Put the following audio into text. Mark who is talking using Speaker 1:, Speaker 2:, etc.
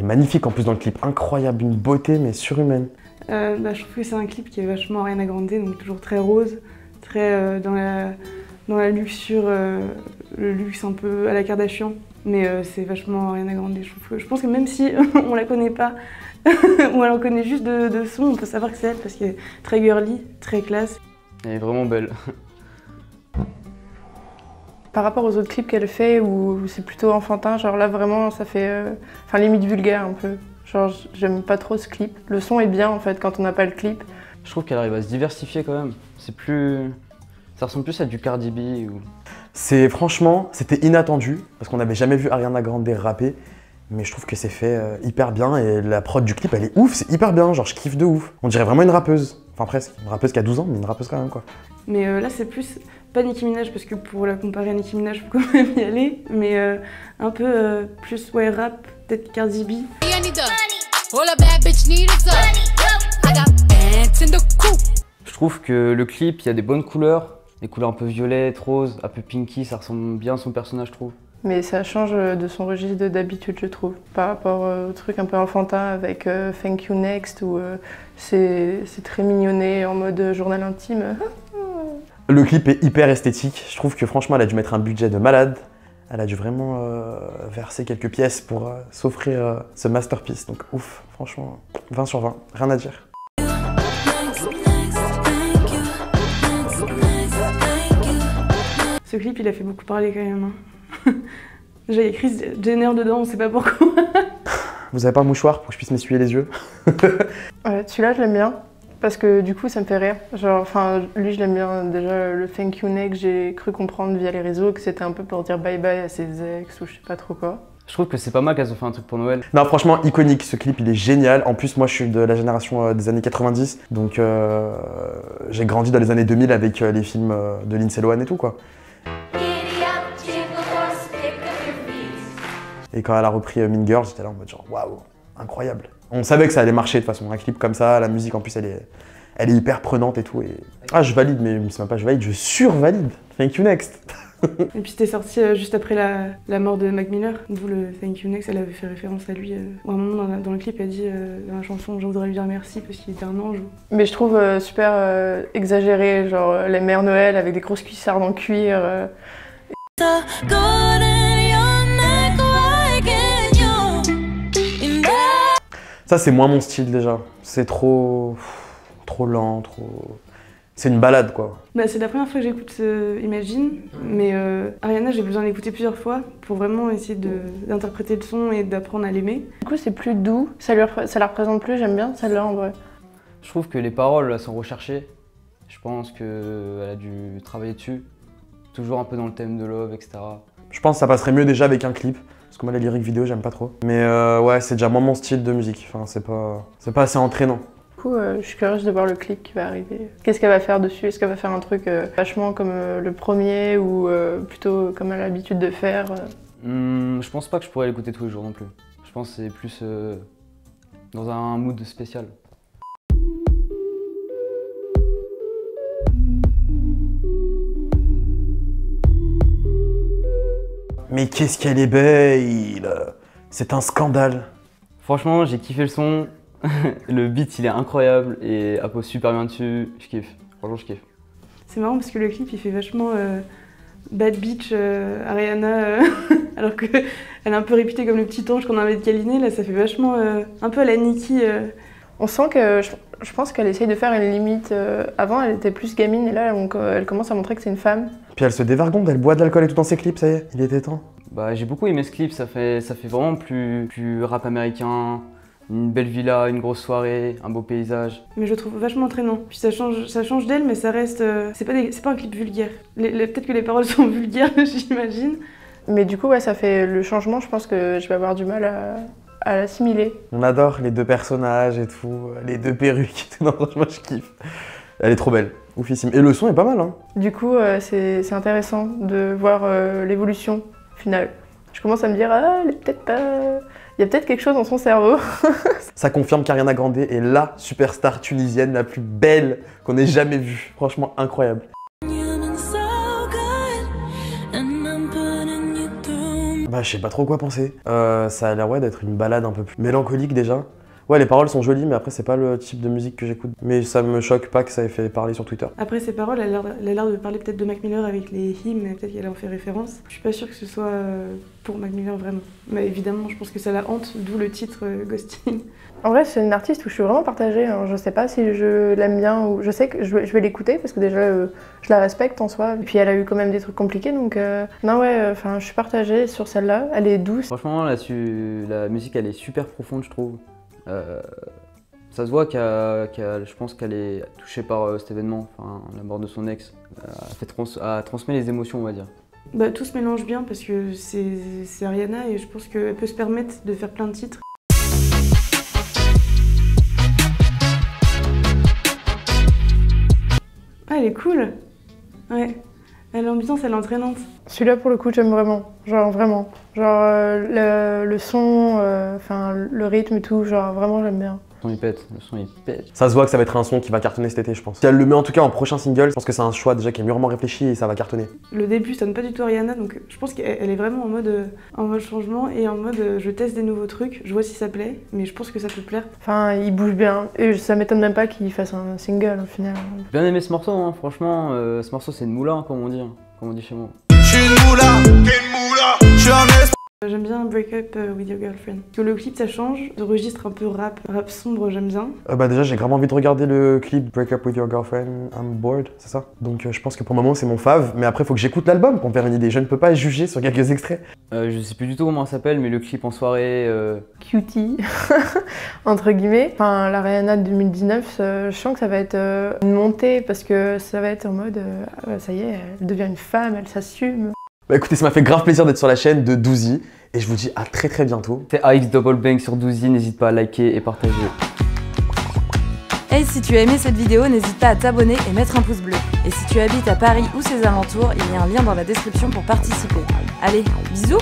Speaker 1: magnifique en plus dans le clip, incroyable, une beauté mais surhumaine.
Speaker 2: Je trouve que c'est un clip qui est vachement Ariana Grande, donc toujours très rose, très dans la luxure, le luxe un peu à la Kardashian. Mais c'est vachement Ariana Grande. Je pense que même si on la connaît pas, ou elle en connaît juste de son, on peut savoir que c'est elle parce qu'elle est très girly, très classe.
Speaker 3: Elle est vraiment belle.
Speaker 4: Par rapport aux autres clips qu'elle fait où c'est plutôt enfantin, genre là vraiment ça fait limite vulgaire un peu. Genre j'aime pas trop ce clip. Le son est bien en fait quand on n'a pas le clip.
Speaker 3: Je trouve qu'elle arrive à se diversifier quand même. Ça ressemble plus à du Cardi B ou...
Speaker 1: Franchement, c'était inattendu parce qu'on n'avait jamais vu Ariana Grande rapper. Mais je trouve que c'est fait hyper bien et la prod du clip elle est ouf, c'est hyper bien, genre je kiffe de ouf. On dirait vraiment une rappeuse, enfin presque, une rappeuse qui a 12 ans mais une rappeuse quand même quoi.
Speaker 2: Mais là c'est plus, pas Nicki Minaj parce que pour la comparer à Nicki Minaj faut quand même y aller, mais un peu plus rap, peut-être Cardi B.
Speaker 3: Je trouve que le clip, il y a des bonnes couleurs, des couleurs un peu violettes, roses, un peu pinky, ça ressemble bien à son personnage je trouve.
Speaker 4: Mais ça change de son registre d'habitude, je trouve, par rapport au truc un peu enfantin avec Thank You Next, où c'est très mignonné en mode journal intime.
Speaker 1: Le clip est hyper esthétique, je trouve que franchement elle a dû mettre un budget de malade. Elle a dû vraiment verser quelques pièces pour s'offrir ce masterpiece, donc ouf, franchement, 20 sur 20, rien à dire.
Speaker 2: Ce clip il a fait beaucoup parler quand même. J'ai écrit Jenner dedans, on sait pas pourquoi.
Speaker 1: Vous avez pas un mouchoir pour que je puisse m'essuyer les yeux?
Speaker 4: Celui-là je l'aime bien, parce que du coup ça me fait rire. Genre, lui je l'aime bien, déjà le Thank You Next, j'ai cru comprendre via les réseaux que c'était un peu pour dire bye bye à ses ex ou je sais pas trop quoi.
Speaker 3: Je trouve que c'est pas mal qu'elles ont fait un truc pour Noël.
Speaker 1: Non franchement iconique, ce clip il est génial. En plus moi je suis de la génération des années 90, donc j'ai grandi dans les années 2000 avec les films de Lindsay Lohan et tout quoi. Et quand elle a repris Mean Girls, j'étais là en mode genre waouh, incroyable. On savait que ça allait marcher de toute façon, un clip comme ça, la musique en plus elle est hyper prenante et tout. Et... Ah je valide, mais c'est même pas je valide, je survalide. Thank You Next.
Speaker 2: Et puis c'était sorti juste après la mort de Mac Miller, d'où le Thank You Next, elle avait fait référence à lui. À un moment dans le clip, elle dit dans la chanson « Je voudrais lui dire merci parce qu'il était un ange ».
Speaker 4: Mais je trouve super exagéré, genre les mères Noël avec des grosses cuissardes en cuir.
Speaker 1: Ça c'est moins mon style déjà, c'est trop lent, C'est une balade quoi.
Speaker 2: C'est la première fois que j'écoute Imagine, mais Ariana j'ai besoin d'écouter plusieurs fois pour vraiment essayer d'interpréter le son et d'apprendre à l'aimer.
Speaker 4: Du coup c'est plus doux, ça la représente plus, j'aime bien celle-là en vrai.
Speaker 3: Je trouve que les paroles elles sont recherchées, je pense qu'elle a dû travailler dessus, toujours un peu dans le thème de love, etc.
Speaker 1: Je pense que ça passerait mieux déjà avec un clip. Parce que moi, les lyriques vidéo, j'aime pas trop. Mais ouais, c'est déjà moins mon style de musique. Enfin, c'est pas assez entraînant.
Speaker 4: Du coup, je suis curieuse de voir le clip qui va arriver. Qu'est-ce qu'elle va faire dessus? Est-ce qu'elle va faire un truc vachement comme le premier ou plutôt comme elle a l'habitude de faire
Speaker 3: Je pense pas que je pourrais l'écouter tous les jours non plus. Je pense que c'est plus dans un mood spécial.
Speaker 1: Mais qu'est-ce qu'elle est belle! C'est un scandale.
Speaker 3: Franchement, j'ai kiffé le son. Le beat, il est incroyable et elle pose super bien dessus. Je kiffe. Franchement, je kiffe.
Speaker 2: C'est marrant parce que le clip, il fait vachement bad bitch Ariana, alors qu'elle est un peu réputée comme le petit ange qu'on a envie de câliner. Là, ça fait vachement un peu à la Nicki.
Speaker 4: On sent que je pense qu'elle essaye de faire une limite. Avant, elle était plus gamine et là, elle commence à montrer que c'est une femme.
Speaker 1: Puis elle se dévergonde, elle boit de l'alcool et tout dans ses clips, ça y est, il était temps.
Speaker 3: J'ai beaucoup aimé ce clip, ça fait vraiment plus rap américain, une belle villa, une grosse soirée, un beau paysage.
Speaker 2: Mais je le trouve vachement entraînant. Puis ça change d'elle, mais ça reste... c'est pas un clip vulgaire. Peut-être que les paroles sont vulgaires, j'imagine.
Speaker 4: Mais du coup, ouais, ça fait le changement, je pense que je vais avoir du mal à l'assimiler.
Speaker 1: On adore les deux personnages et tout, les deux perruques et tout, non, franchement, je kiffe. Elle est trop belle, oufissime. Et le son est pas mal, hein.
Speaker 4: Du coup, c'est intéressant de voir l'évolution finale. Je commence à me dire, ah, elle est peut-être pas... Il y a peut-être quelque chose dans son cerveau.
Speaker 1: Ça confirme qu'Ariana Grande est la superstar tunisienne la plus belle qu'on ait jamais vue. Franchement, Bah, je sais pas trop quoi penser. Ça a l'air ouais, d'être une balade un peu plus mélancolique déjà. Ouais, les paroles sont jolies, mais après, c'est pas le type de musique que j'écoute. Mais ça me choque pas que ça ait fait parler sur Twitter.
Speaker 2: Après, ses paroles, elle a l'air de parler peut-être de Mac Miller avec les hymnes, mais peut-être qu'elle en fait référence. Je suis pas sûre que ce soit pour Mac Miller vraiment. Mais évidemment, je pense que ça la hante, d'où le titre Ghosting.
Speaker 4: En vrai, c'est une artiste où je suis vraiment partagée. Alors, je sais pas si je l'aime bien ou je sais que je vais l'écouter parce que déjà, je la respecte en soi. Et puis, elle a eu quand même des trucs compliqués, donc non, ouais, enfin, je suis partagée sur celle-là. Elle est douce.
Speaker 3: Franchement, là-dessus, la musique, elle est super profonde, je trouve. Ça se voit je pense qu'elle est touchée par cet événement, enfin, la mort de son ex. Elle transmet les émotions, on va dire.
Speaker 2: Bah, tout se mélange bien parce que c'est Ariana et je pense qu'elle peut se permettre de faire plein de titres. Ah, elle est cool. Ouais. L'ambiance, elle est entraînante.
Speaker 4: Celui-là, pour le coup, j'aime vraiment. Genre, vraiment. Genre, le son, enfin, le rythme et tout, genre, vraiment, j'aime bien.
Speaker 3: Le son il pète.
Speaker 1: Ça se voit que ça va être un son qui va cartonner cet été, je pense. Si elle le met en tout cas en prochain single, je pense que c'est un choix déjà qui est mûrement réfléchi et ça va cartonner.
Speaker 2: Le début sonne pas du tout Ariana, donc je pense qu'elle est vraiment en mode changement et en mode je teste des nouveaux trucs, je vois si ça plaît, mais je pense que ça peut plaire.
Speaker 4: Enfin, il bouge bien. Et ça m'étonne même pas qu'il fasse un single au final.
Speaker 3: J'ai bien aimé ce morceau, hein. Franchement, ce morceau c'est une moula, hein, comme on dit chez moi.
Speaker 5: J'suis une moula, t'es une moula, j'suis un esprit.
Speaker 2: J'aime bien Break Up With Your Girlfriend. Parce que le clip ça change, de registre un peu rap sombre, j'aime bien.
Speaker 1: Bah déjà j'ai grave envie de regarder le clip Break Up With Your Girlfriend, I'm Bored, c'est ça? Donc je pense que pour le moment c'est mon fave, mais après faut que j'écoute l'album pour me faire une idée. Je ne peux pas juger sur quelques extraits.
Speaker 3: Je sais plus du tout comment ça s'appelle, mais le clip en soirée...
Speaker 4: Cutie, entre guillemets. Enfin, la Rihanna de 2019, je sens que ça va être une montée parce que ça va être en mode ça y est, elle devient une femme, elle s'assume.
Speaker 1: Bah écoutez, ça m'a fait grave plaisir d'être sur la chaîne de Douzy et je vous dis à très très bientôt.
Speaker 3: C'est AX Double Bang sur Douzy, n'hésite pas à liker et partager.
Speaker 6: Hey, si tu as aimé cette vidéo, n'hésite pas à t'abonner et mettre un pouce bleu. Et si tu habites à Paris ou ses alentours, il y a un lien dans la description pour participer. Allez, bisous!